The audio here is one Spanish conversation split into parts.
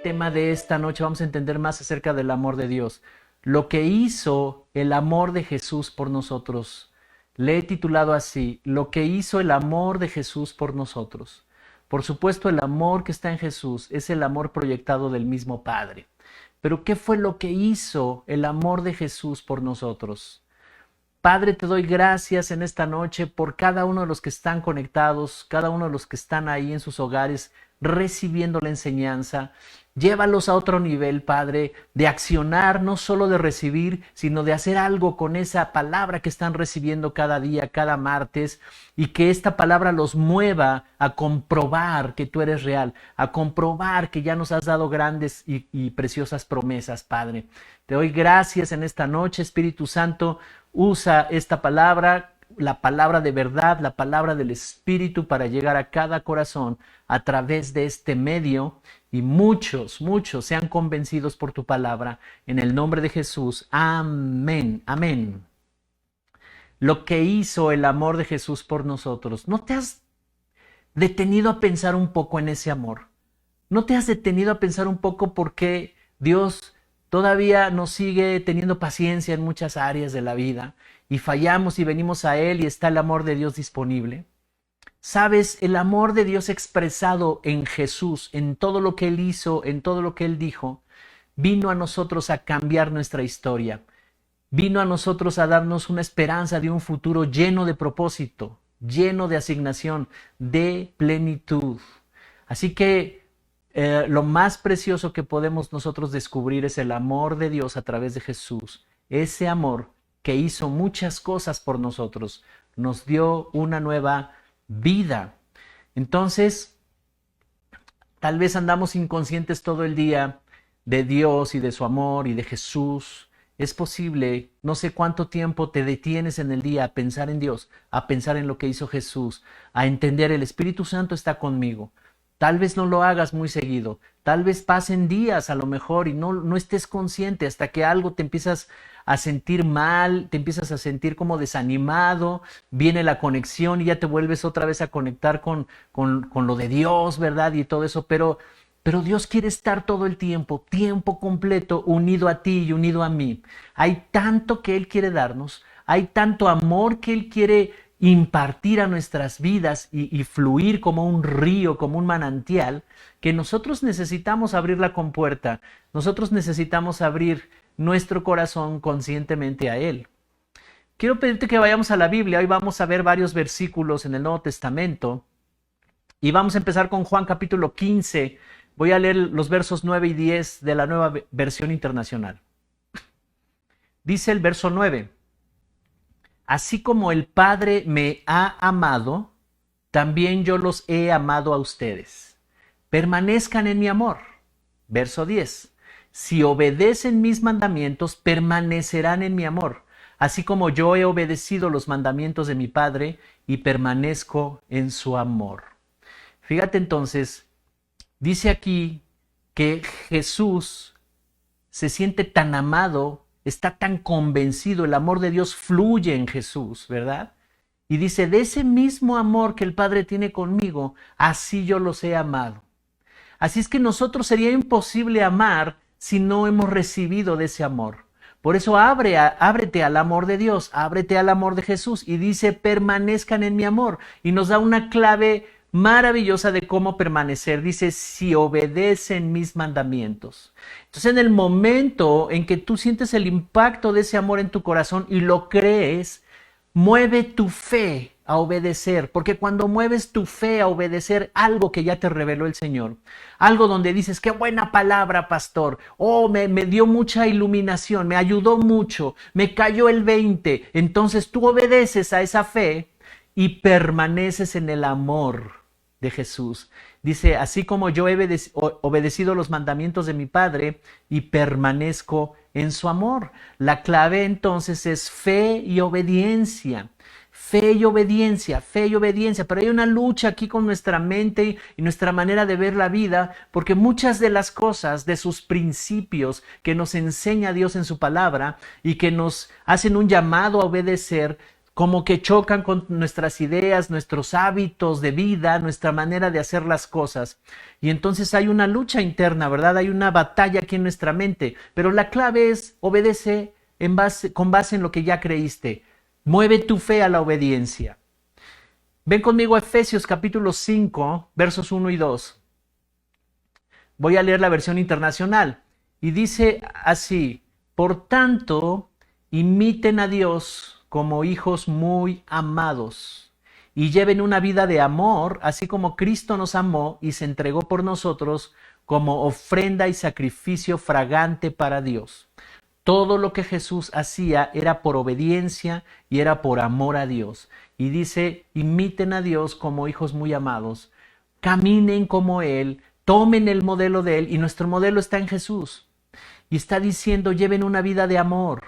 tema de esta noche vamos a entender más acerca del amor de Dios. Lo que hizo el amor de Jesús por nosotros. Le he titulado así, lo que hizo el amor de Jesús por nosotros. Por supuesto, el amor que está en Jesús es el amor proyectado del mismo Padre. Pero ¿qué fue lo que hizo el amor de Jesús por nosotros? Padre, te doy gracias en esta noche por cada uno de los que están conectados, cada uno de los que están ahí en sus hogares recibiendo la enseñanza. Llévalos a otro nivel, Padre, de accionar, no solo de recibir, sino de hacer algo con esa palabra que están recibiendo cada día, cada martes, y que esta palabra los mueva a comprobar que tú eres real, a comprobar que ya nos has dado grandes y preciosas promesas, Padre. Te doy gracias en esta noche, Espíritu Santo. Usa esta palabra, la palabra de verdad, la palabra del Espíritu para llegar a cada corazón a través de este medio y muchos sean convencidos por tu palabra. En el nombre de Jesús. Amén. Amén. Lo que hizo el amor de Jesús por nosotros. ¿No te has detenido a pensar un poco en ese amor? ¿No te has detenido a pensar un poco por qué Dios todavía nos sigue teniendo paciencia en muchas áreas de la vida y fallamos y venimos a Él y está el amor de Dios disponible? Sabes, el amor de Dios expresado en Jesús, en todo lo que Él hizo, en todo lo que Él dijo, vino a nosotros a cambiar nuestra historia. Vino a nosotros a darnos una esperanza de un futuro lleno de propósito, lleno de asignación, de plenitud. Así que lo más precioso que podemos nosotros descubrir es el amor de Dios a través de Jesús. Ese amor que hizo muchas cosas por nosotros, nos dio una nueva vida. Entonces, tal vez andamos inconscientes todo el día de Dios y de su amor y de Jesús. Es posible, no sé cuánto tiempo te detienes en el día a pensar en Dios, a pensar en lo que hizo Jesús, a entender el Espíritu Santo está conmigo. Tal vez no lo hagas muy seguido, tal vez pasen días a lo mejor y no estés consciente hasta que algo te empiezas a sentir mal, te empiezas a sentir como desanimado, viene la conexión y ya te vuelves otra vez a conectar con lo de Dios, ¿verdad? Y todo eso, pero Dios quiere estar todo el tiempo, tiempo completo, unido a ti y unido a mí. Hay tanto que Él quiere darnos, hay tanto amor que Él quiere impartir a nuestras vidas y fluir como un río, como un manantial, que nosotros necesitamos abrir la compuerta, nosotros necesitamos abrir nuestro corazón conscientemente a Él. Quiero pedirte que vayamos a la Biblia. Hoy vamos a ver varios versículos en el Nuevo Testamento y vamos a empezar con Juan capítulo 15. Voy a leer los versos 9 y 10 de la Nueva Versión Internacional. Dice el verso 9: así como el Padre me ha amado, también yo los he amado a ustedes. Permanezcan en mi amor. Verso 10. Si obedecen mis mandamientos, permanecerán en mi amor, así como yo he obedecido los mandamientos de mi Padre y permanezco en su amor. Fíjate entonces, dice aquí que Jesús se siente tan amado, está tan convencido, el amor de Dios fluye en Jesús, ¿verdad? Y dice, de ese mismo amor que el Padre tiene conmigo, así yo los he amado. Así es que nosotros sería imposible amar si no hemos recibido de ese amor. Por eso ábrete al amor de Dios, ábrete al amor de Jesús y dice, permanezcan en mi amor. Y nos da una clave maravillosa de cómo permanecer. Dice, si obedecen mis mandamientos. Entonces, en el momento en que tú sientes el impacto de ese amor en tu corazón y lo crees, mueve tu fe a obedecer, porque cuando mueves tu fe a obedecer algo que ya te reveló el Señor, algo donde dices, qué buena palabra, pastor, me dio mucha iluminación, me ayudó mucho, me cayó el 20, entonces tú obedeces a esa fe y permaneces en el amor de Jesús. Dice, así como yo he obedecido los mandamientos de mi Padre y permanezco en su amor. La clave entonces es fe y obediencia. Fe y obediencia, fe y obediencia. Pero hay una lucha aquí con nuestra mente y nuestra manera de ver la vida, porque muchas de las cosas, de sus principios que nos enseña Dios en su palabra y que nos hacen un llamado a obedecer, como que chocan con nuestras ideas, nuestros hábitos de vida, nuestra manera de hacer las cosas. Y entonces hay una lucha interna, ¿verdad? Hay una batalla aquí en nuestra mente. Pero la clave es obedece con base en lo que ya creíste. Mueve tu fe a la obediencia. Ven conmigo a Efesios capítulo 5, versos 1 y 2. Voy a leer la versión internacional. Y dice así: por tanto, imiten a Dios como hijos muy amados y lleven una vida de amor, así como Cristo nos amó y se entregó por nosotros como ofrenda y sacrificio fragante para Dios. Todo lo que Jesús hacía era por obediencia y era por amor a Dios. Y dice, imiten a Dios como hijos muy amados, caminen como Él, tomen el modelo de Él, y nuestro modelo está en Jesús. Y está diciendo, lleven una vida de amor.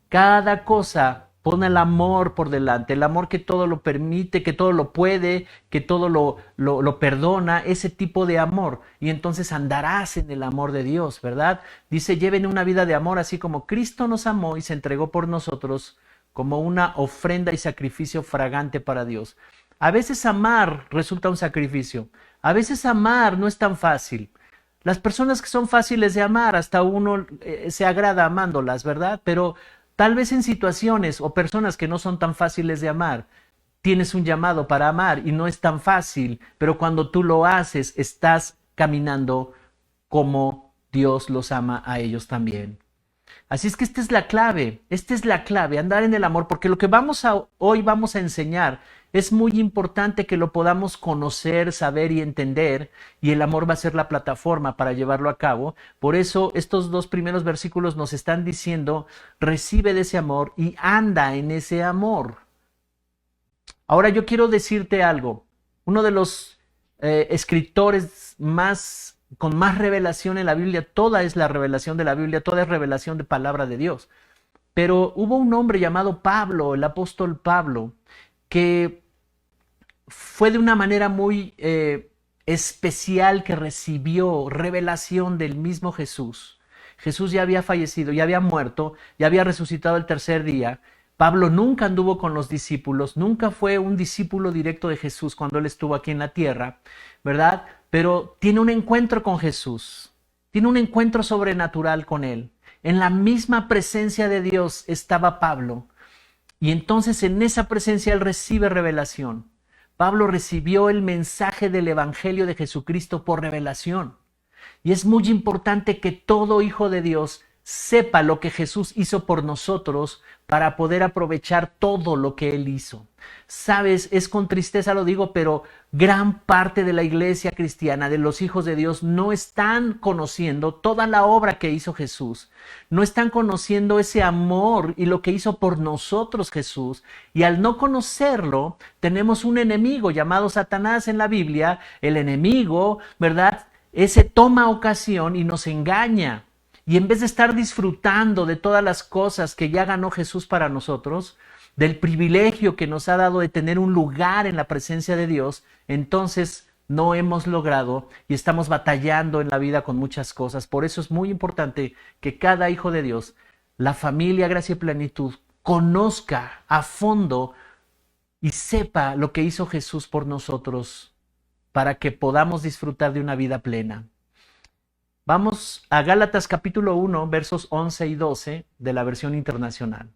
Cada cosa pone el amor por delante, el amor que todo lo permite, que todo lo puede, que todo lo perdona, ese tipo de amor. Y entonces andarás en el amor de Dios, ¿verdad? Dice, lleven una vida de amor así como Cristo nos amó y se entregó por nosotros como una ofrenda y sacrificio fragante para Dios. A veces amar resulta un sacrificio. A veces amar no es tan fácil. Las personas que son fáciles de amar, hasta uno se agrada amándolas, ¿verdad? Pero tal vez en situaciones o personas que no son tan fáciles de amar, tienes un llamado para amar y no es tan fácil, pero cuando tú lo haces, estás caminando como Dios los ama a ellos también. Así es que esta es la clave, andar en el amor, porque lo que hoy vamos a enseñar es muy importante que lo podamos conocer, saber y entender, y el amor va a ser la plataforma para llevarlo a cabo. Por eso estos dos primeros versículos nos están diciendo, recibe de ese amor y anda en ese amor. Ahora yo quiero decirte algo. Uno de los escritores con más revelación en la Biblia, toda es la revelación de la Biblia, toda es revelación de palabra de Dios. Pero hubo un hombre llamado Pablo, el apóstol Pablo, que fue de una manera muy especial que recibió revelación del mismo Jesús. Jesús ya había fallecido, ya había muerto, ya había resucitado el tercer día. Pablo nunca anduvo con los discípulos, nunca fue un discípulo directo de Jesús cuando él estuvo aquí en la tierra, ¿verdad? Pero tiene un encuentro con Jesús, tiene un encuentro sobrenatural con él. En la misma presencia de Dios estaba Pablo, y entonces en esa presencia él recibe revelación. Pablo recibió el mensaje del Evangelio de Jesucristo por revelación. Y es muy importante que todo hijo de Dios sepa lo que Jesús hizo por nosotros para poder aprovechar todo lo que Él hizo. Sabes, es con tristeza lo digo, pero gran parte de la iglesia cristiana, de los hijos de Dios, no están conociendo toda la obra que hizo Jesús. No están conociendo ese amor y lo que hizo por nosotros Jesús. Y al no conocerlo, tenemos un enemigo llamado Satanás en la Biblia. El enemigo, ¿verdad? Ese toma ocasión y nos engaña. Y en vez de estar disfrutando de todas las cosas que ya ganó Jesús para nosotros, del privilegio que nos ha dado de tener un lugar en la presencia de Dios, entonces no hemos logrado y estamos batallando en la vida con muchas cosas. Por eso es muy importante que cada hijo de Dios, la familia Gracia y Plenitud, conozca a fondo y sepa lo que hizo Jesús por nosotros para que podamos disfrutar de una vida plena. Vamos a Gálatas capítulo 1, versos 11 y 12 de la versión internacional.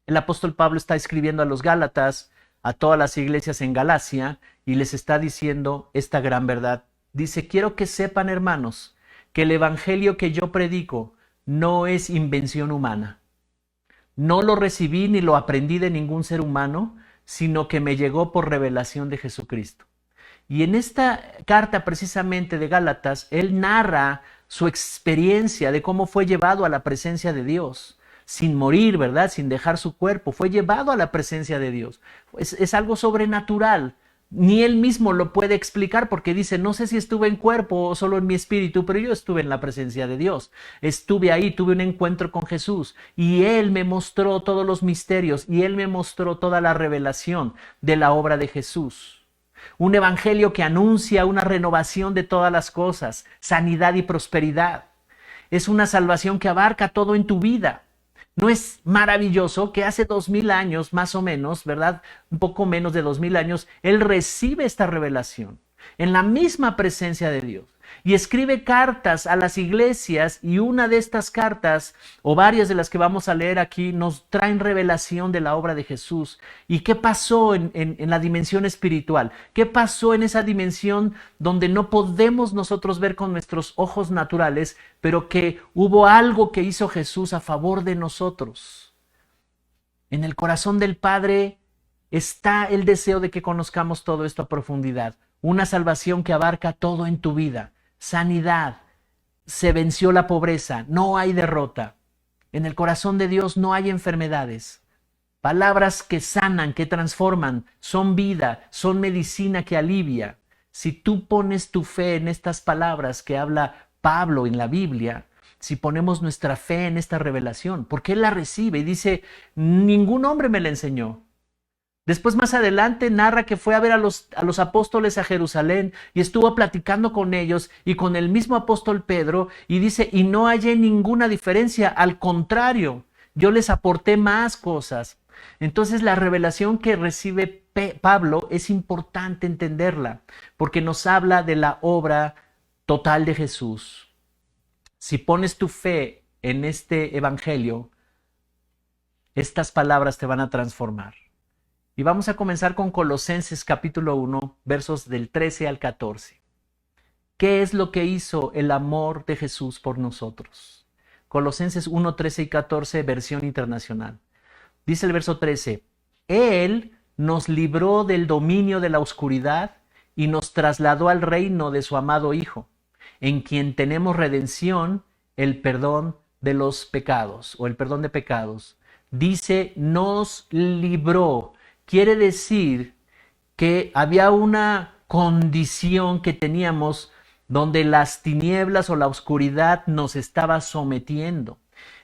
El apóstol Pablo está escribiendo a los Gálatas, a todas las iglesias en Galacia, y les está diciendo esta gran verdad. Dice, quiero que sepan, hermanos, que el evangelio que yo predico no es invención humana. No lo recibí ni lo aprendí de ningún ser humano, sino que me llegó por revelación de Jesucristo. Y en esta carta precisamente de Gálatas, él narra su experiencia de cómo fue llevado a la presencia de Dios, sin morir, ¿verdad? Sin dejar su cuerpo, fue llevado a la presencia de Dios. Es algo sobrenatural. Ni él mismo lo puede explicar porque dice, no sé si estuve en cuerpo o solo en mi espíritu, pero yo estuve en la presencia de Dios. Estuve ahí, tuve un encuentro con Jesús y él me mostró todos los misterios y él me mostró toda la revelación de la obra de Jesús. Un evangelio que anuncia una renovación de todas las cosas, sanidad y prosperidad. Es una salvación que abarca todo en tu vida. ¿No es maravilloso que hace 2000 años, más o menos, ¿verdad? Un poco menos de 2000 años, Él recibe esta revelación en la misma presencia de Dios y escribe cartas a las iglesias, y una de estas cartas, o varias de las que vamos a leer aquí, nos traen revelación de la obra de Jesús y qué pasó en la dimensión espiritual, qué pasó en esa dimensión donde no podemos nosotros ver con nuestros ojos naturales, pero que hubo algo que hizo Jesús a favor de nosotros. En el corazón del Padre está el deseo de que conozcamos todo esto a profundidad. Una salvación que abarca todo en tu vida. Sanidad. Se venció la pobreza. No hay derrota. En el corazón de Dios no hay enfermedades. Palabras que sanan, que transforman, son vida, son medicina que alivia. Si tú pones tu fe en estas palabras que habla Pablo en la Biblia, si ponemos nuestra fe en esta revelación, porque él la recibe y dice, ningún hombre me la enseñó. Después, más adelante, narra que fue a ver a los apóstoles a Jerusalén y estuvo platicando con ellos y con el mismo apóstol Pedro, y dice, y no hallé ninguna diferencia, al contrario, yo les aporté más cosas. Entonces, la revelación que recibe Pablo es importante entenderla, porque nos habla de la obra total de Jesús. Si pones tu fe en este evangelio, estas palabras te van a transformar. Y vamos a comenzar con Colosenses capítulo 1, versos del 13 al 14. ¿Qué es lo que hizo el amor de Jesús por nosotros? Colosenses 1, 13 y 14, versión internacional. Dice el verso 13, Él nos libró del dominio de la oscuridad y nos trasladó al reino de su amado Hijo, en quien tenemos redención, el perdón de los pecados, o el perdón de pecados. Dice, nos libró. Quiere decir que había una condición que teníamos donde las tinieblas o la oscuridad nos estaba sometiendo.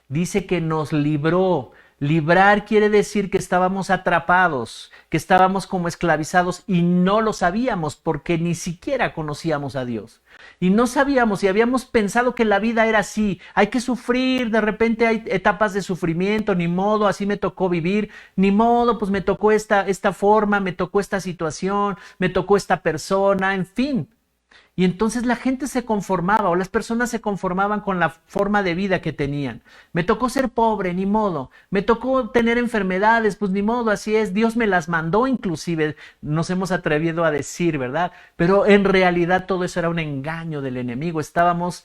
Dice que nos libró. Librar quiere decir que estábamos atrapados, que estábamos como esclavizados y no lo sabíamos porque ni siquiera conocíamos a Dios. Y no sabíamos y habíamos pensado que la vida era así, hay que sufrir, de repente hay etapas de sufrimiento, ni modo, así me tocó vivir, ni modo, pues me tocó esta forma, me tocó esta situación, me tocó esta persona, en fin. Y entonces la gente se conformaba, o las personas se conformaban con la forma de vida que tenían. Me tocó ser pobre, ni modo. Me tocó tener enfermedades, pues ni modo, así es. Dios me las mandó, inclusive nos hemos atrevido a decir, ¿verdad? Pero en realidad todo eso era un engaño del enemigo. Estábamos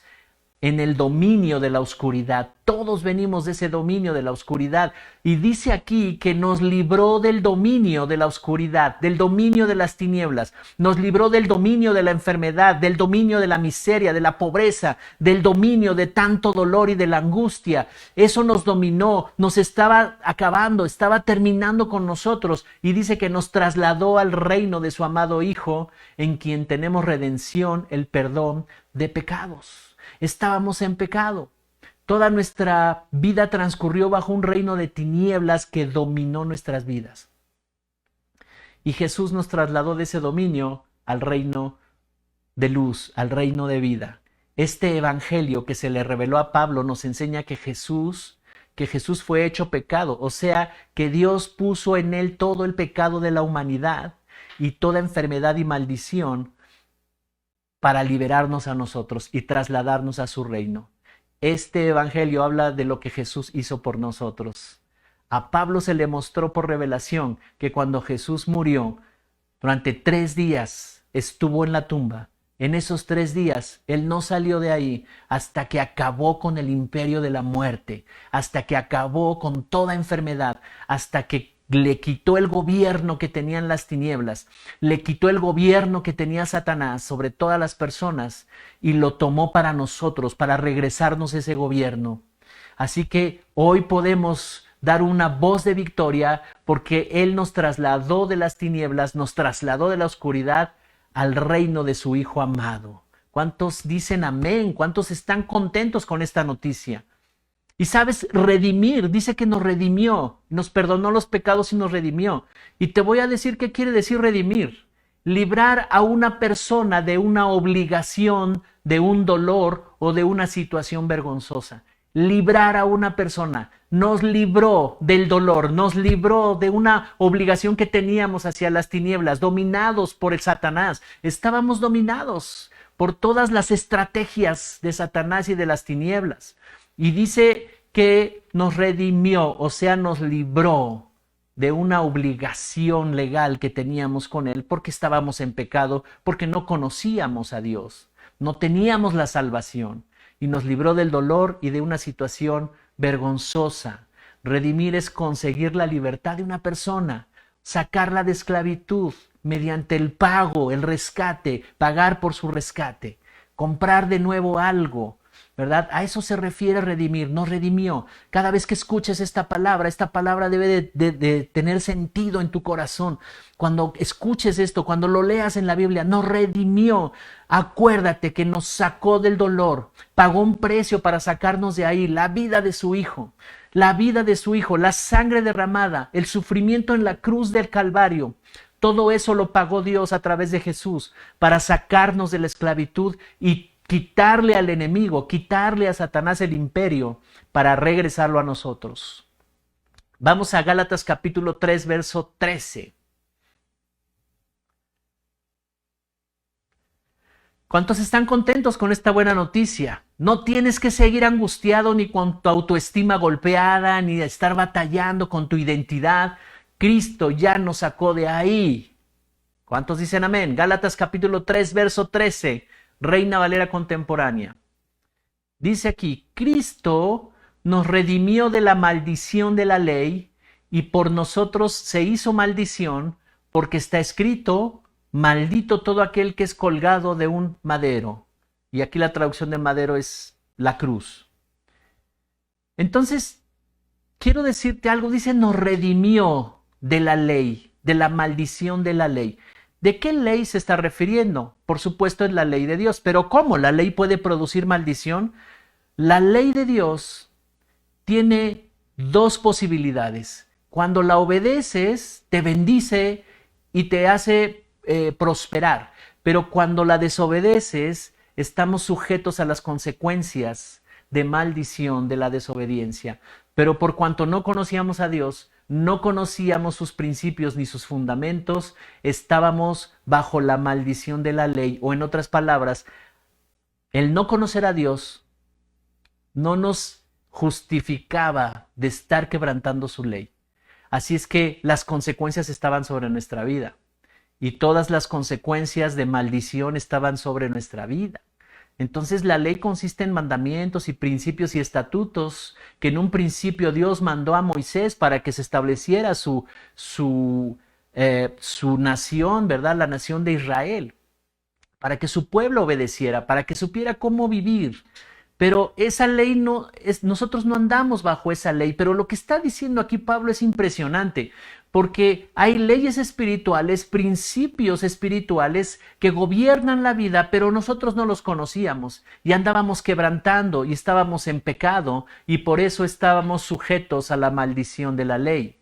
en el dominio de la oscuridad. Todos venimos de ese dominio de la oscuridad. Y dice aquí que nos libró del dominio de la oscuridad, del dominio de las tinieblas. Nos libró del dominio de la enfermedad, del dominio de la miseria, de la pobreza, del dominio de tanto dolor y de la angustia. Eso nos dominó, nos estaba acabando, estaba terminando con nosotros. Y dice que nos trasladó al reino de su amado Hijo, en quien tenemos redención, el perdón de pecados. Estábamos en pecado. Toda nuestra vida transcurrió bajo un reino de tinieblas que dominó nuestras vidas. Y Jesús nos trasladó de ese dominio al reino de luz, al reino de vida. Este evangelio que se le reveló a Pablo nos enseña que Jesús fue hecho pecado, o sea, que Dios puso en él todo el pecado de la humanidad y toda enfermedad y maldición para liberarnos a nosotros y trasladarnos a su reino. Este evangelio habla de lo que Jesús hizo por nosotros. A Pablo se le mostró por revelación que cuando Jesús murió, durante 3 días estuvo en la tumba. En esos 3 días, él no salió de ahí hasta que acabó con el imperio de la muerte, hasta que acabó con toda enfermedad, hasta que le quitó el gobierno que tenían las tinieblas, le quitó el gobierno que tenía Satanás sobre todas las personas y lo tomó para nosotros, para regresarnos ese gobierno. Así que hoy podemos dar una voz de victoria porque Él nos trasladó de las tinieblas, nos trasladó de la oscuridad al reino de su Hijo amado. ¿Cuántos dicen amén? ¿Cuántos están contentos con esta noticia? Y sabes, redimir, dice que nos redimió, nos perdonó los pecados y nos redimió. Y te voy a decir qué quiere decir redimir. Librar a una persona de una obligación, de un dolor o de una situación vergonzosa. librar a una persona, nos libró del dolor, nos libró de una obligación que teníamos hacia las tinieblas, dominados por el Satanás. Estábamos dominados por todas las estrategias de Satanás y de las tinieblas. Y dice que nos redimió, o sea, nos libró de una obligación legal que teníamos con Él porque estábamos en pecado, porque no conocíamos a Dios, no teníamos la salvación, y nos libró del dolor y de una situación vergonzosa. Redimir es conseguir la libertad de una persona, sacarla de esclavitud mediante el pago, el rescate, pagar por su rescate, comprar de nuevo algo, ¿verdad? A eso se refiere redimir, nos redimió. Cada vez que escuches esta palabra debe de tener sentido en tu corazón. Cuando escuches esto, cuando lo leas en la Biblia, nos redimió. Acuérdate que nos sacó del dolor, pagó un precio para sacarnos de ahí, la vida de su Hijo, la sangre derramada, el sufrimiento en la cruz del Calvario. Todo eso lo pagó Dios a través de Jesús para sacarnos de la esclavitud y quitarle al enemigo, quitarle a Satanás el imperio para regresarlo a nosotros. Vamos a Gálatas capítulo 3, verso 13. ¿Cuántos están contentos con esta buena noticia? No tienes que seguir angustiado ni con tu autoestima golpeada, ni estar batallando con tu identidad. Cristo ya nos sacó de ahí. ¿Cuántos dicen amén? Gálatas capítulo 3, verso 13. Reina Valera contemporánea. Dice aquí, Cristo nos redimió de la maldición de la ley y por nosotros se hizo maldición porque está escrito, maldito todo aquel que es colgado de un madero. Y aquí la traducción de madero es la cruz. Entonces, quiero decirte algo, dice, nos redimió de la ley, de la maldición de la ley. ¿De qué ley se está refiriendo? Por supuesto es la ley de Dios, pero ¿cómo la ley puede producir maldición? La ley de Dios tiene dos posibilidades. Cuando la obedeces, te bendice y te hace prosperar, pero cuando la desobedeces, estamos sujetos a las consecuencias de maldición de la desobediencia. Pero por cuanto no conocíamos a Dios, no conocíamos sus principios ni sus fundamentos, estábamos bajo la maldición de la ley, o en otras palabras, el no conocer a Dios no nos justificaba de estar quebrantando su ley. Así es que las consecuencias estaban sobre nuestra vida y todas las consecuencias de maldición estaban sobre nuestra vida. Entonces la ley consiste en mandamientos y principios y estatutos que en un principio Dios mandó a Moisés para que se estableciera su nación, ¿verdad? La nación de Israel, para que su pueblo obedeciera, para que supiera cómo vivir. Pero esa ley nosotros no andamos bajo esa ley, pero lo que está diciendo aquí Pablo es impresionante, porque hay leyes espirituales, principios espirituales que gobiernan la vida, pero nosotros no los conocíamos y andábamos quebrantando y estábamos en pecado y por eso estábamos sujetos a la maldición de la ley.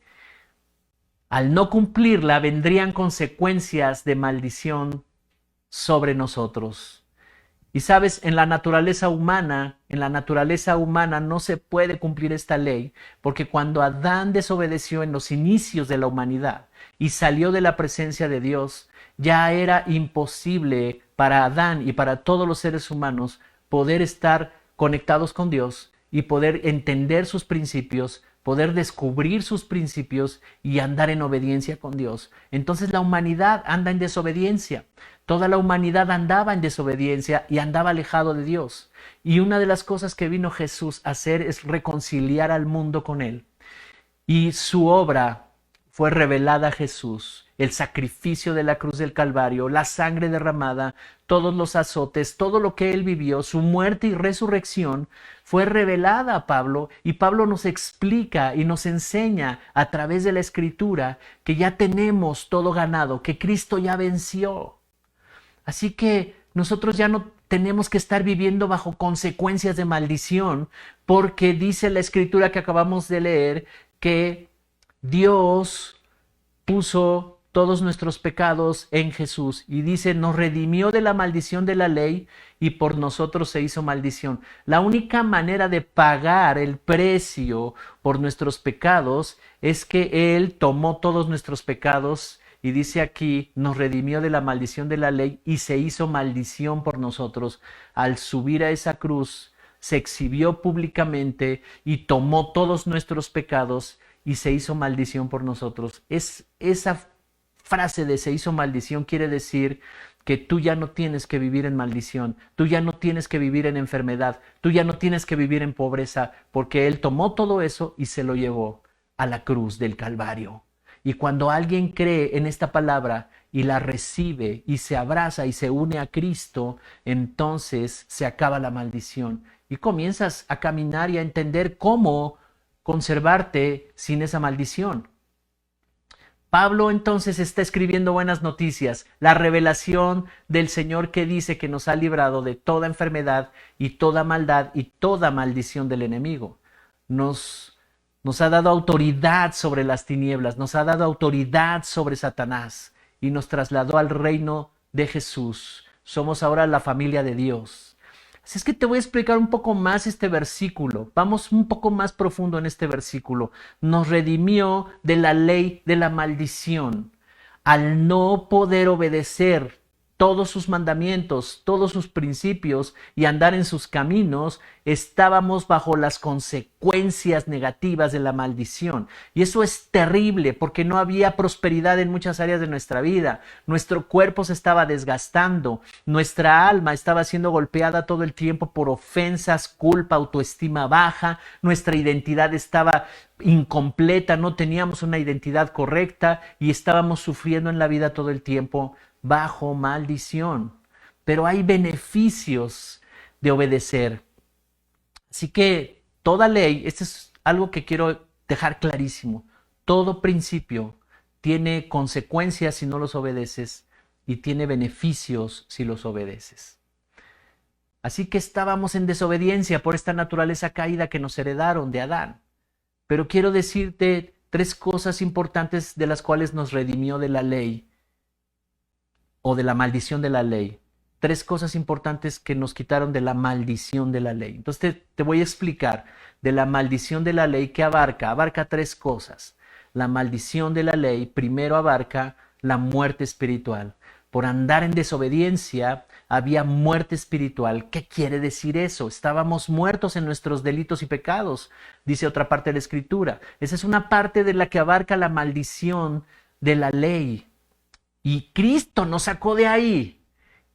Al no cumplirla vendrían consecuencias de maldición sobre nosotros. Y sabes, en la naturaleza humana no se puede cumplir esta ley, porque cuando Adán desobedeció en los inicios de la humanidad y salió de la presencia de Dios, ya era imposible para Adán y para todos los seres humanos poder estar conectados con Dios y poder entender sus principios, poder descubrir sus principios y andar en obediencia con Dios. Entonces la humanidad anda en desobediencia. Toda la humanidad andaba en desobediencia y andaba alejado de Dios. Y una de las cosas que vino Jesús a hacer es reconciliar al mundo con Él. Y su obra fue revelada a Jesús, el sacrificio de la cruz del Calvario, la sangre derramada, todos los azotes, todo lo que Él vivió, su muerte y resurrección, fue revelada a Pablo, y Pablo nos explica y nos enseña a través de la Escritura que ya tenemos todo ganado, que Cristo ya venció. Así que nosotros ya no tenemos que estar viviendo bajo consecuencias de maldición, porque dice la Escritura que acabamos de leer que Dios puso todos nuestros pecados en Jesús. Y dice, nos redimió de la maldición de la ley y por nosotros se hizo maldición. La única manera de pagar el precio por nuestros pecados es que Él tomó todos nuestros pecados y dice aquí, nos redimió de la maldición de la ley y se hizo maldición por nosotros. Al subir a esa cruz, se exhibió públicamente y tomó todos nuestros pecados y se hizo maldición por nosotros. Esa frase de se hizo maldición quiere decir que tú ya no tienes que vivir en maldición, tú ya no tienes que vivir en enfermedad, tú ya no tienes que vivir en pobreza, porque Él tomó todo eso y se lo llevó a la cruz del Calvario. Y cuando alguien cree en esta palabra y la recibe y se abraza y se une a Cristo, entonces se acaba la maldición y comienzas a caminar y a entender cómo conservarte sin esa maldición. Pablo entonces está escribiendo buenas noticias, la revelación del Señor que dice que nos ha librado de toda enfermedad y toda maldad y toda maldición del enemigo. Nos ha dado autoridad sobre las tinieblas, nos ha dado autoridad sobre Satanás y nos trasladó al reino de Jesús. Somos ahora la familia de Dios. Así es que te voy a explicar un poco más este versículo. Vamos un poco más profundo en este versículo. Nos redimió de la ley de la maldición. Al no poder obedecer todos sus mandamientos, todos sus principios y andar en sus caminos, estábamos bajo las consecuencias negativas de la maldición. Y eso es terrible porque no había prosperidad en muchas áreas de nuestra vida. Nuestro cuerpo se estaba desgastando, nuestra alma estaba siendo golpeada todo el tiempo por ofensas, culpa, autoestima baja, nuestra identidad estaba incompleta, no teníamos una identidad correcta y estábamos sufriendo en la vida todo el tiempo bajo maldición. Pero hay beneficios de obedecer. Así que toda ley, esto es algo que quiero dejar clarísimo, todo principio tiene consecuencias si no los obedeces y tiene beneficios si los obedeces. Así que estábamos en desobediencia por esta naturaleza caída que nos heredaron de Adán. Pero quiero decirte 3 cosas importantes de las cuales nos redimió de la ley o de la maldición de la ley. 3 cosas importantes que nos quitaron de la maldición de la ley. Entonces te voy a explicar de la maldición de la ley que abarca 3 cosas. La maldición de la ley primero abarca la muerte espiritual. Por andar en desobediencia había muerte espiritual. ¿Qué quiere decir eso? Estábamos muertos en nuestros delitos y pecados, dice otra parte de la Escritura. Esa es una parte de la que abarca la maldición de la ley. Y Cristo nos sacó de ahí.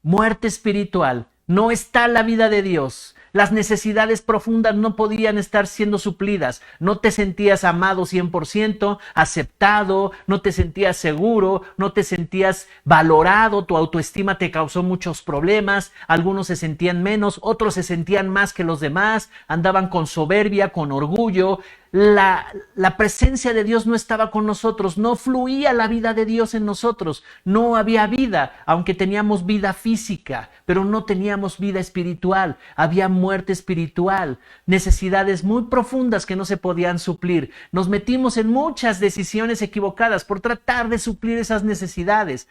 Muerte espiritual. No está la vida de Dios. Las necesidades profundas no podían estar siendo suplidas. No te sentías amado 100%, aceptado, no te sentías seguro, no te sentías valorado, tu autoestima te causó muchos problemas, algunos se sentían menos, otros se sentían más que los demás, andaban con soberbia, con orgullo. La presencia de Dios no estaba con nosotros, no fluía la vida de Dios en nosotros, no había vida, aunque teníamos vida física, pero no teníamos vida espiritual, había muerte espiritual, necesidades muy profundas que no se podían suplir. Nos metimos en muchas decisiones equivocadas por tratar de suplir esas necesidades.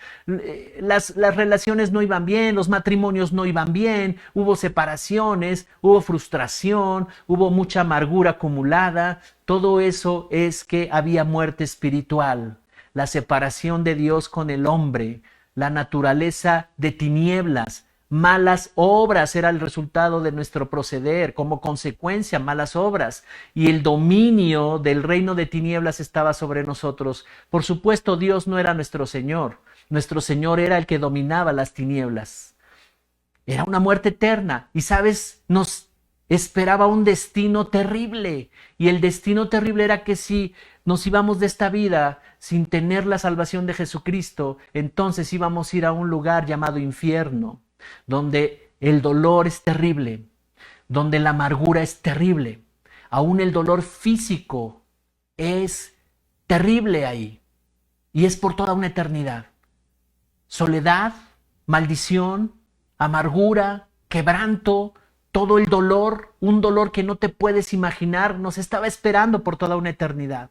Las relaciones no iban bien, los matrimonios no iban bien, hubo separaciones, hubo frustración, hubo mucha amargura acumulada. Todo eso es que había muerte espiritual, la separación de Dios con el hombre, la naturaleza de tinieblas, malas obras era el resultado de nuestro proceder, como consecuencia malas obras, y el dominio del reino de tinieblas estaba sobre nosotros. Por supuesto, Dios no era nuestro Señor era el que dominaba las tinieblas. Era una muerte eterna, y sabes, nos esperaba un destino terrible, y el destino terrible era que si nos íbamos de esta vida sin tener la salvación de Jesucristo, entonces íbamos a ir a un lugar llamado infierno, donde el dolor es terrible, donde la amargura es terrible, aún el dolor físico es terrible ahí, y es por toda una eternidad. Soledad, maldición, amargura, quebranto, todo el dolor, un dolor que no te puedes imaginar, nos estaba esperando por toda una eternidad.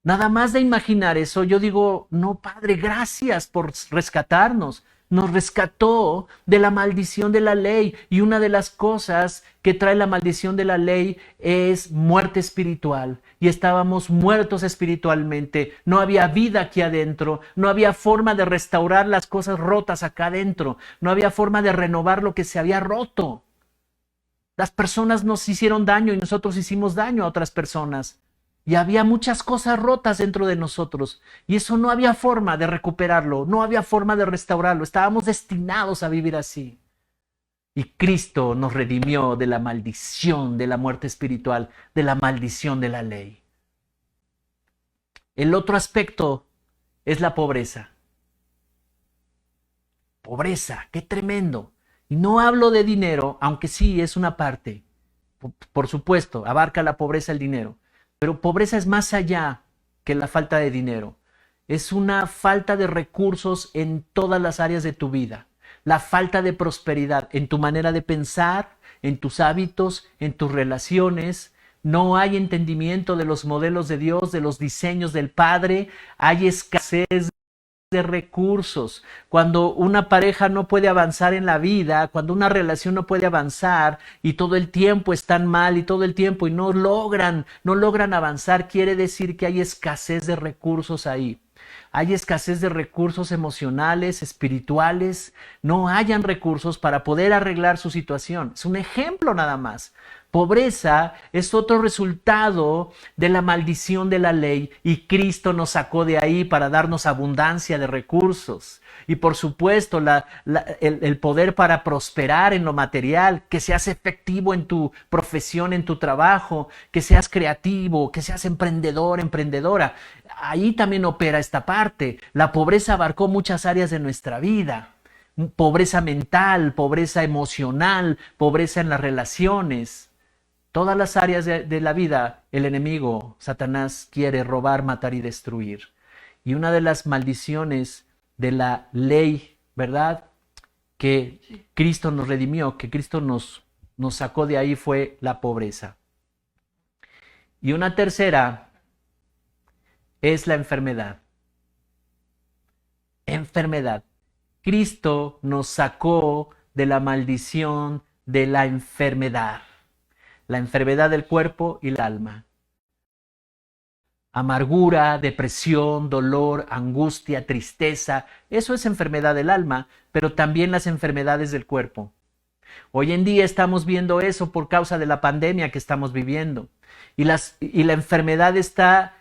Nada más de imaginar eso, yo digo, no, Padre, gracias por rescatarnos. Nos rescató de la maldición de la ley. Y una de las cosas que trae la maldición de la ley es muerte espiritual. Y estábamos muertos espiritualmente. No había vida aquí adentro. No había forma de restaurar las cosas rotas acá adentro. No había forma de renovar lo que se había roto. Las personas nos hicieron daño y nosotros hicimos daño a otras personas. Y había muchas cosas rotas dentro de nosotros. Y eso no había forma de recuperarlo, no había forma de restaurarlo. Estábamos destinados a vivir así. Y Cristo nos redimió de la maldición de la muerte espiritual, de la maldición de la ley. El otro aspecto es la pobreza. Pobreza, qué tremendo. Y no hablo de dinero, aunque sí es una parte. Por supuesto, abarca la pobreza el dinero. Pero pobreza es más allá que la falta de dinero. Es una falta de recursos en todas las áreas de tu vida. La falta de prosperidad en tu manera de pensar, en tus hábitos, en tus relaciones. No hay entendimiento de los modelos de Dios, de los diseños del Padre. Hay escasez de recursos. Cuando una pareja no puede avanzar en la vida, cuando una relación no puede avanzar y todo el tiempo están mal y todo el tiempo y no logran avanzar, quiere decir que hay escasez de recursos ahí. Hay escasez de recursos emocionales, espirituales, no hayan recursos para poder arreglar su situación. Es un ejemplo nada más. Pobreza es otro resultado de la maldición de la ley y Cristo nos sacó de ahí para darnos abundancia de recursos. Y por supuesto el poder para prosperar en lo material, que seas efectivo en tu profesión, en tu trabajo, que seas creativo, que seas emprendedor, emprendedora. Ahí también opera esta parte. La pobreza abarcó muchas áreas de nuestra vida. Pobreza mental, pobreza emocional, pobreza en las relaciones. Todas las áreas de la vida, el enemigo, Satanás, quiere robar, matar y destruir. Y una de las maldiciones de la ley, ¿verdad? Que Cristo nos redimió, que Cristo nos sacó de ahí fue la pobreza. Y una tercera es la enfermedad. Enfermedad. Cristo nos sacó de la maldición de la enfermedad. La enfermedad del cuerpo y el alma. Amargura, depresión, dolor, angustia, tristeza, eso es enfermedad del alma, pero también las enfermedades del cuerpo. Hoy en día estamos viendo eso por causa de la pandemia que estamos viviendo. Y la enfermedad está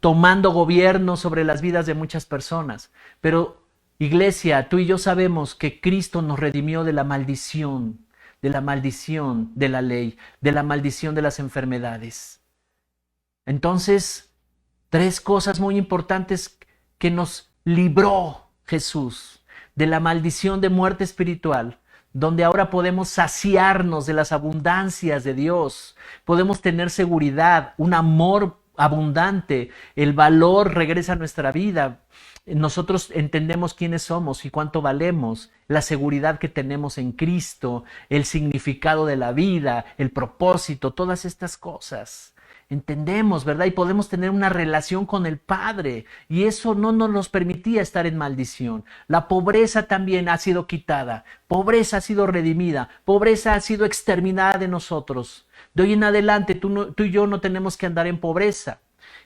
tomando gobierno sobre las vidas de muchas personas. Pero, iglesia, tú y yo sabemos que Cristo nos redimió de la maldición de la ley, de la maldición de las enfermedades. Entonces, tres cosas muy importantes que nos libró Jesús de la maldición de muerte espiritual, donde ahora podemos saciarnos de las abundancias de Dios, podemos tener seguridad, un amor abundante, el valor regresa a nuestra vida. Nosotros entendemos quiénes somos y cuánto valemos, la seguridad que tenemos en Cristo, el significado de la vida, el propósito, todas estas cosas. Entendemos, ¿verdad? Y podemos tener una relación con el Padre. Y eso no nos permitía estar en maldición. La pobreza también ha sido quitada. Pobreza ha sido redimida. Pobreza ha sido exterminada de nosotros. De hoy en adelante tú y yo no tenemos que andar en pobreza.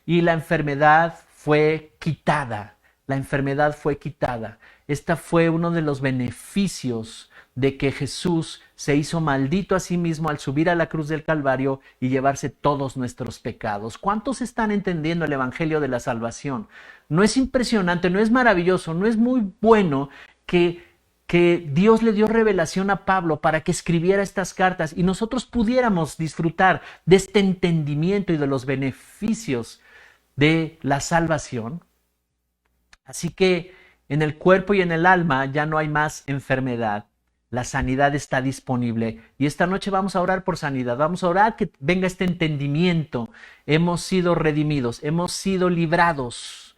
Y la enfermedad fue quitada. La enfermedad fue quitada. Esta fue uno de los beneficios de que Jesús se hizo maldito a sí mismo al subir a la cruz del Calvario y llevarse todos nuestros pecados. ¿Cuántos están entendiendo el Evangelio de la salvación? ¿No es impresionante, no es maravilloso, no es muy bueno que Dios le dio revelación a Pablo para que escribiera estas cartas y nosotros pudiéramos disfrutar de este entendimiento y de los beneficios de la salvación? Así que en el cuerpo y en el alma ya no hay más enfermedad. La sanidad está disponible. Y esta noche vamos a orar por sanidad. Vamos a orar que venga este entendimiento. Hemos sido redimidos, hemos sido librados,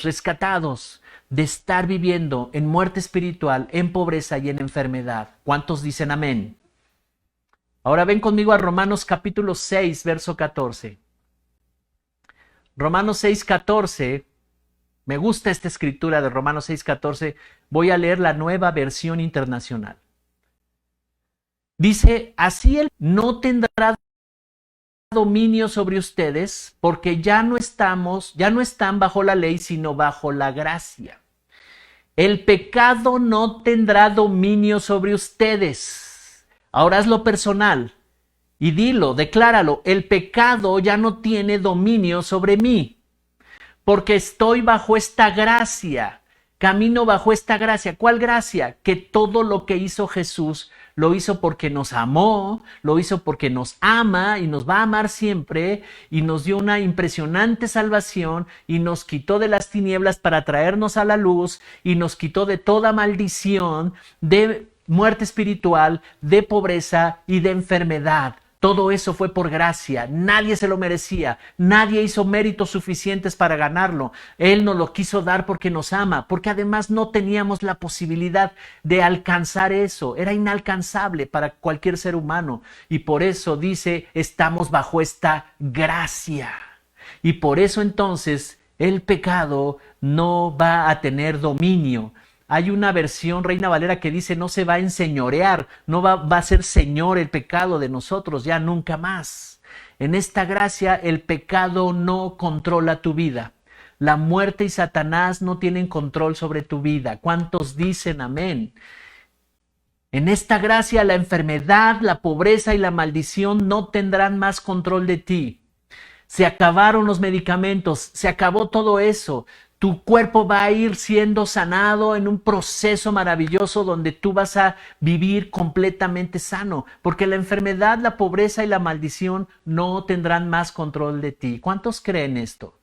rescatados de estar viviendo en muerte espiritual, en pobreza y en enfermedad. ¿Cuántos dicen amén? Ahora ven conmigo a Romanos capítulo 6, verso 14. Romanos 6:14, me gusta esta escritura de Romanos 6:14, voy a leer la Nueva Versión Internacional. Dice, así Él no tendrá dominio sobre ustedes, porque ya no están bajo la ley, sino bajo la gracia. El pecado no tendrá dominio sobre ustedes. Ahora hazlo personal y dilo, decláralo, el pecado ya no tiene dominio sobre mí, porque estoy bajo esta gracia, camino bajo esta gracia. ¿Cuál gracia? Que todo lo que hizo Jesús lo hizo porque nos amó, lo hizo porque nos ama y nos va a amar siempre, y nos dio una impresionante salvación y nos quitó de las tinieblas para traernos a la luz y nos quitó de toda maldición, de muerte espiritual, de pobreza y de enfermedad. Todo eso fue por gracia, nadie se lo merecía, nadie hizo méritos suficientes para ganarlo. Él nos lo quiso dar porque nos ama, porque además no teníamos la posibilidad de alcanzar eso, era inalcanzable para cualquier ser humano. Y por eso dice, estamos bajo esta gracia. Y por eso entonces el pecado no va a tener dominio. Hay una versión Reina Valera que dice no se va a enseñorear, no va a ser señor el pecado de nosotros ya nunca más. En esta gracia el pecado no controla tu vida. La muerte y Satanás no tienen control sobre tu vida. ¿Cuántos dicen amén? En esta gracia la enfermedad, la pobreza y la maldición no tendrán más control de ti. Se acabaron los medicamentos, se acabó todo eso. Tu cuerpo va a ir siendo sanado en un proceso maravilloso donde tú vas a vivir completamente sano, porque la enfermedad, la pobreza y la maldición no tendrán más control de ti. ¿Cuántos creen esto?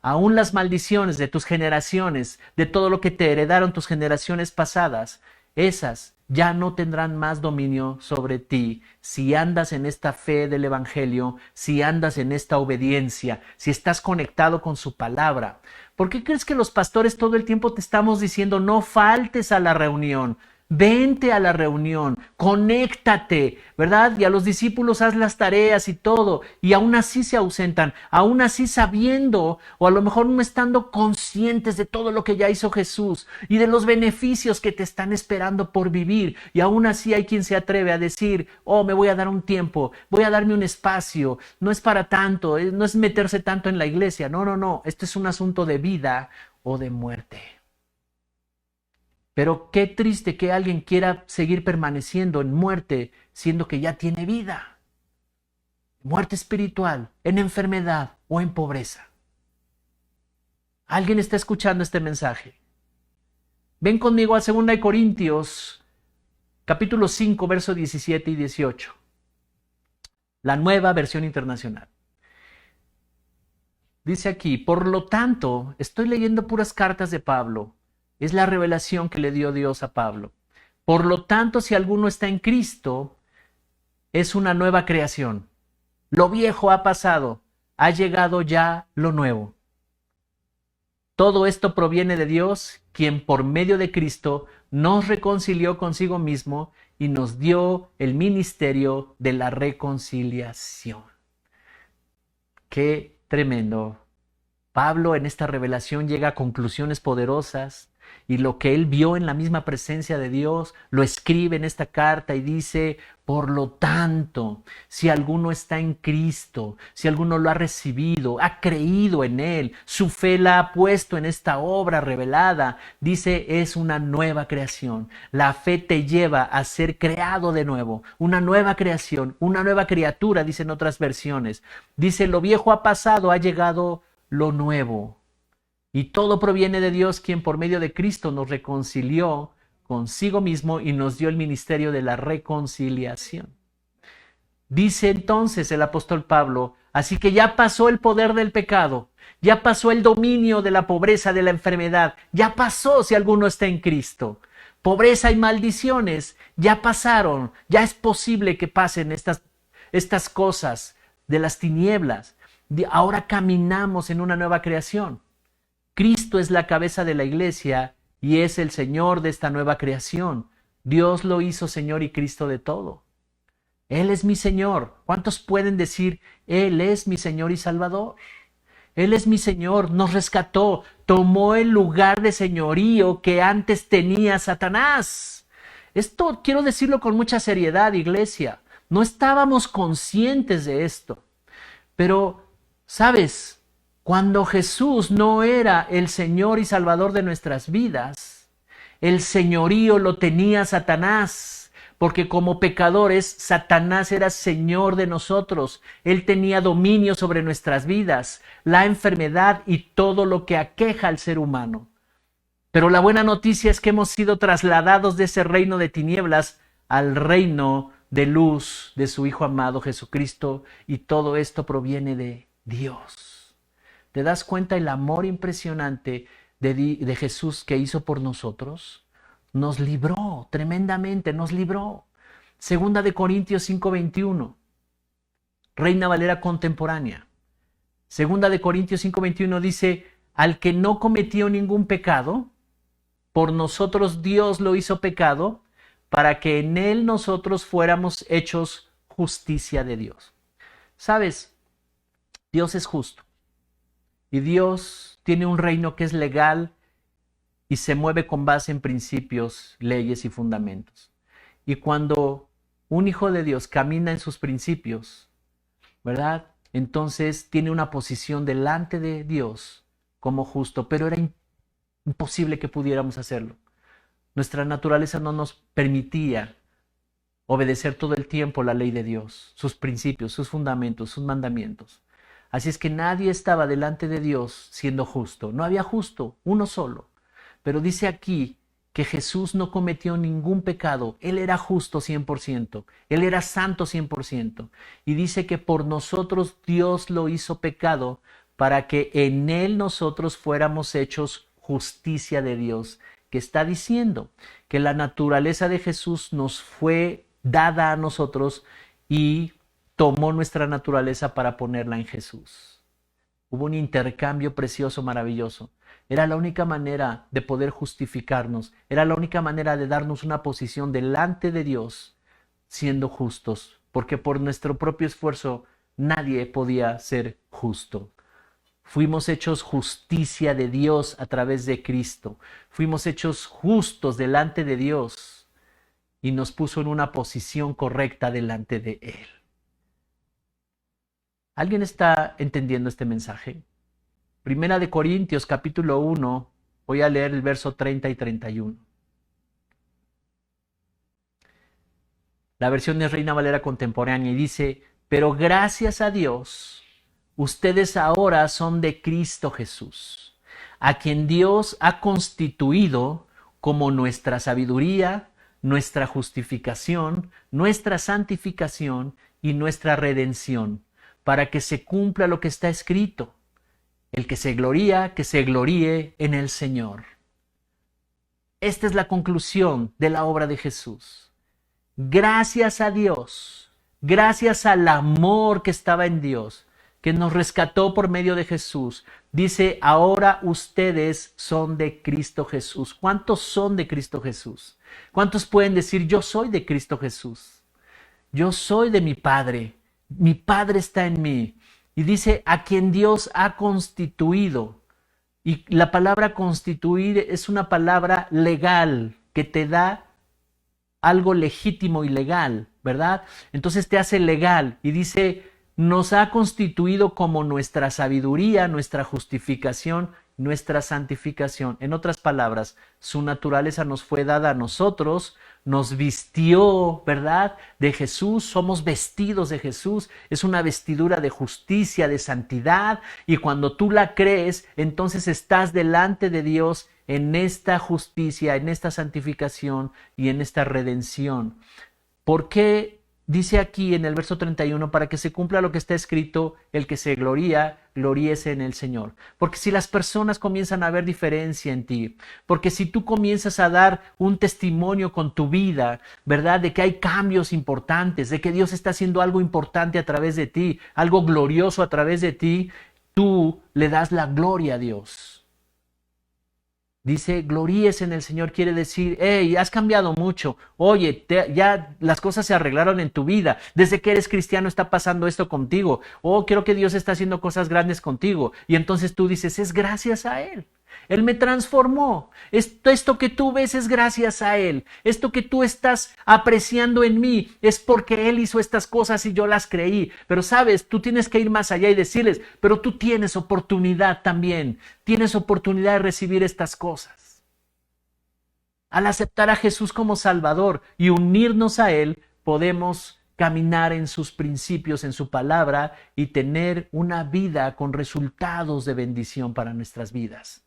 Aún las maldiciones de tus generaciones, de todo lo que te heredaron tus generaciones pasadas, esas ya no tendrán más dominio sobre ti si andas en esta fe del Evangelio, si andas en esta obediencia, si estás conectado con su palabra. ¿Por qué crees que los pastores todo el tiempo te estamos diciendo no faltes a la reunión? Vente a la reunión, conéctate, ¿verdad? Y a los discípulos haz las tareas y todo, y aún así se ausentan, aún así sabiendo, o a lo mejor no estando conscientes de todo lo que ya hizo Jesús y de los beneficios que te están esperando por vivir, y aún así hay quien se atreve a decir, oh, me voy a dar un tiempo, voy a darme un espacio, no es para tanto, no es meterse tanto en la iglesia, no, esto es un asunto de vida o de muerte. Pero qué triste que alguien quiera seguir permaneciendo en muerte, siendo que ya tiene vida. Muerte espiritual, en enfermedad o en pobreza. ¿Alguien está escuchando este mensaje? Ven conmigo a 2 Corintios, capítulo 5, versos 17 y 18. La Nueva Versión Internacional. Dice aquí, por lo tanto, estoy leyendo puras cartas de Pablo. Es la revelación que le dio Dios a Pablo. Por lo tanto, si alguno está en Cristo, es una nueva creación. Lo viejo ha pasado, ha llegado ya lo nuevo. Todo esto proviene de Dios, quien por medio de Cristo nos reconcilió consigo mismo y nos dio el ministerio de la reconciliación. Qué tremendo. Pablo en esta revelación llega a conclusiones poderosas. Y lo que él vio en la misma presencia de Dios, lo escribe en esta carta y dice, por lo tanto, si alguno está en Cristo, si alguno lo ha recibido, ha creído en Él, su fe la ha puesto en esta obra revelada, dice, es una nueva creación. La fe te lleva a ser creado de nuevo, una nueva creación, una nueva criatura, dicen otras versiones. Dice, lo viejo ha pasado, ha llegado lo nuevo. Y todo proviene de Dios, quien por medio de Cristo nos reconcilió consigo mismo y nos dio el ministerio de la reconciliación. Dice entonces el apóstol Pablo, así que ya pasó el poder del pecado, ya pasó el dominio de la pobreza, de la enfermedad, ya pasó si alguno está en Cristo. Pobreza y maldiciones ya pasaron, ya es posible que pasen estas cosas de las tinieblas. Ahora caminamos en una nueva creación. Cristo es la cabeza de la iglesia y es el Señor de esta nueva creación. Dios lo hizo Señor y Cristo de todo. Él es mi Señor. ¿Cuántos pueden decir, Él es mi Señor y Salvador? Él es mi Señor, nos rescató, tomó el lugar de señorío que antes tenía Satanás. Esto quiero decirlo con mucha seriedad, iglesia. No estábamos conscientes de esto. Pero, ¿sabes? Cuando Jesús no era el Señor y Salvador de nuestras vidas, el señorío lo tenía Satanás. Porque como pecadores, Satanás era señor de nosotros. Él tenía dominio sobre nuestras vidas, la enfermedad y todo lo que aqueja al ser humano. Pero la buena noticia es que hemos sido trasladados de ese reino de tinieblas al reino de luz de su Hijo amado Jesucristo, y todo esto proviene de Dios. ¿Te das cuenta el amor impresionante de Jesús que hizo por nosotros? Nos libró tremendamente, nos libró. Segunda de Corintios 5:21, Reina Valera contemporánea. Segunda de Corintios 5:21 dice: al que no cometió ningún pecado, por nosotros Dios lo hizo pecado, para que en él nosotros fuéramos hechos justicia de Dios. ¿Sabes? Dios es justo. Y Dios tiene un reino que es legal y se mueve con base en principios, leyes y fundamentos. Y cuando un hijo de Dios camina en sus principios, ¿verdad? Entonces tiene una posición delante de Dios como justo, pero era imposible que pudiéramos hacerlo. Nuestra naturaleza no nos permitía obedecer todo el tiempo la ley de Dios, sus principios, sus fundamentos, sus mandamientos. Así es que nadie estaba delante de Dios siendo justo. No había justo, uno solo. Pero dice aquí que Jesús no cometió ningún pecado. Él era justo 100%. Él era santo 100%. Y dice que por nosotros Dios lo hizo pecado para que en él nosotros fuéramos hechos justicia de Dios. Que está diciendo que la naturaleza de Jesús nos fue dada a nosotros y tomó nuestra naturaleza para ponerla en Jesús. Hubo un intercambio precioso, maravilloso. Era la única manera de poder justificarnos. Era la única manera de darnos una posición delante de Dios siendo justos. Porque por nuestro propio esfuerzo nadie podía ser justo. Fuimos hechos justicia de Dios a través de Cristo. Fuimos hechos justos delante de Dios y nos puso en una posición correcta delante de Él. ¿Alguien está entendiendo este mensaje? Primera de Corintios capítulo 1, voy a leer el verso 30 y 31. La versión es Reina Valera contemporánea y dice: pero gracias a Dios, ustedes ahora son de Cristo Jesús, a quien Dios ha constituido como nuestra sabiduría, nuestra justificación, nuestra santificación y nuestra redención, para que se cumpla lo que está escrito: el que se gloríe en el Señor. Esta es la conclusión de la obra de Jesús. Gracias a Dios, gracias al amor que estaba en Dios, que nos rescató por medio de Jesús, dice: ahora ustedes son de Cristo Jesús. ¿Cuántos son de Cristo Jesús? ¿Cuántos pueden decir: yo soy de Cristo Jesús? Yo soy de mi Padre está en mí. Y dice: a quien Dios ha constituido. Y la palabra constituir es una palabra legal que te da algo legítimo y legal, ¿verdad? Entonces te hace legal y dice: nos ha constituido como nuestra sabiduría, nuestra justificación, nuestra santificación. En otras palabras, su naturaleza nos fue dada a nosotros, nos vistió, ¿verdad? De Jesús, somos vestidos de Jesús. Es una vestidura de justicia, de santidad, y cuando tú la crees, entonces estás delante de Dios en esta justicia, en esta santificación y en esta redención. ¿Por qué? Dice aquí en el verso 31, para que se cumpla lo que está escrito: el que se gloríese en el Señor. Porque si las personas comienzan a ver diferencia en ti, porque si tú comienzas a dar un testimonio con tu vida, ¿verdad? De que hay cambios importantes, de que Dios está haciendo algo importante a través de ti, algo glorioso a través de ti, tú le das la gloria a Dios. Dice, gloríes en el Señor, quiere decir, hey, has cambiado mucho. Oye, ya las cosas se arreglaron en tu vida. Desde que eres cristiano está pasando esto contigo. Oh, creo que Dios está haciendo cosas grandes contigo. Y entonces tú dices, es gracias a Él. Él me transformó. Esto que tú ves es gracias a Él. Esto que tú estás apreciando en mí es porque Él hizo estas cosas y yo las creí. Pero sabes, tú tienes que ir más allá y decirles, pero tú tienes oportunidad también. Tienes oportunidad de recibir estas cosas. Al aceptar a Jesús como Salvador y unirnos a Él, podemos caminar en sus principios, en su palabra y tener una vida con resultados de bendición para nuestras vidas.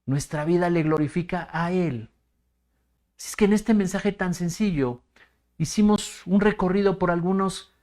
Nuestra vida le glorifica a Él. Si es que en este mensaje tan sencillo hicimos un recorrido por algunos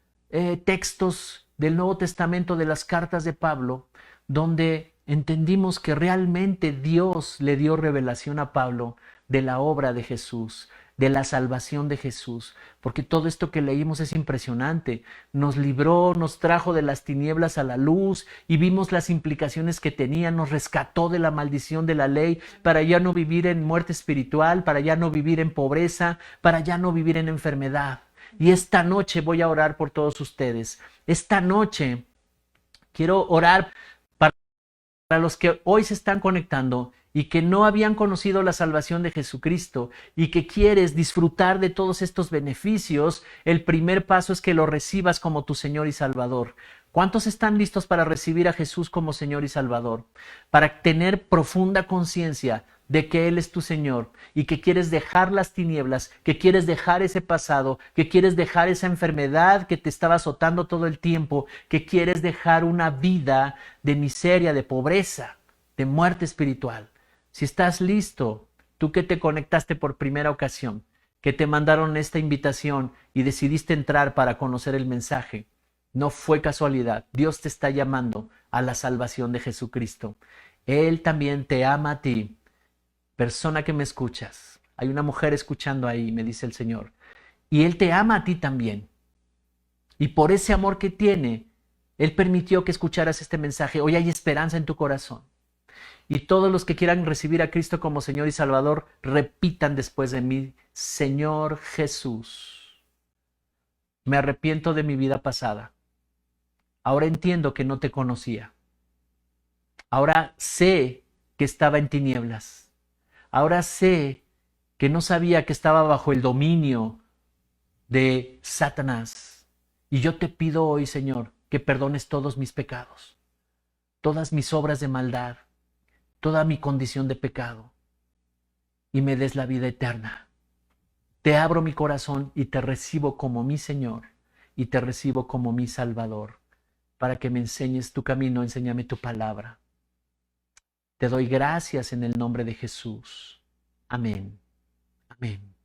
textos del Nuevo Testamento, de las cartas de Pablo, donde entendimos que realmente Dios le dio revelación a Pablo de la obra de Jesús, de la salvación de Jesús, porque todo esto que leímos es impresionante. Nos libró, nos trajo de las tinieblas a la luz y vimos las implicaciones que tenía, nos rescató de la maldición de la ley para ya no vivir en muerte espiritual, para ya no vivir en pobreza, para ya no vivir en enfermedad. Y esta noche voy a orar por todos ustedes. Esta noche quiero orar para los que hoy se están conectando y que no habían conocido la salvación de Jesucristo y que quieres disfrutar de todos estos beneficios. El primer paso es que lo recibas como tu Señor y Salvador. ¿Cuántos están listos para recibir a Jesús como Señor y Salvador? Para tener profunda conciencia de que Él es tu Señor y que quieres dejar las tinieblas, que quieres dejar ese pasado, que quieres dejar esa enfermedad que te estaba azotando todo el tiempo, que quieres dejar una vida de miseria, de pobreza, de muerte espiritual. Si estás listo, tú que te conectaste por primera ocasión, que te mandaron esta invitación y decidiste entrar para conocer el mensaje, no fue casualidad. Dios te está llamando a la salvación de Jesucristo. Él también te ama a ti. Persona que me escuchas, hay una mujer escuchando ahí, me dice el Señor, y Él te ama a ti también. Y por ese amor que tiene, Él permitió que escucharas este mensaje. Hoy hay esperanza en tu corazón. Y todos los que quieran recibir a Cristo como Señor y Salvador, repitan después de mí, Señor Jesús, me arrepiento de mi vida pasada. Ahora entiendo que no te conocía. Ahora sé que estaba en tinieblas. Ahora sé que no sabía que estaba bajo el dominio de Satanás. Y yo te pido hoy, Señor, que perdones todos mis pecados, todas mis obras de maldad, toda mi condición de pecado, y me des la vida eterna. Te abro mi corazón y te recibo como mi Señor y te recibo como mi Salvador, para que me enseñes tu camino, enséñame tu palabra. Te doy gracias en el nombre de Jesús. Amén. Amén.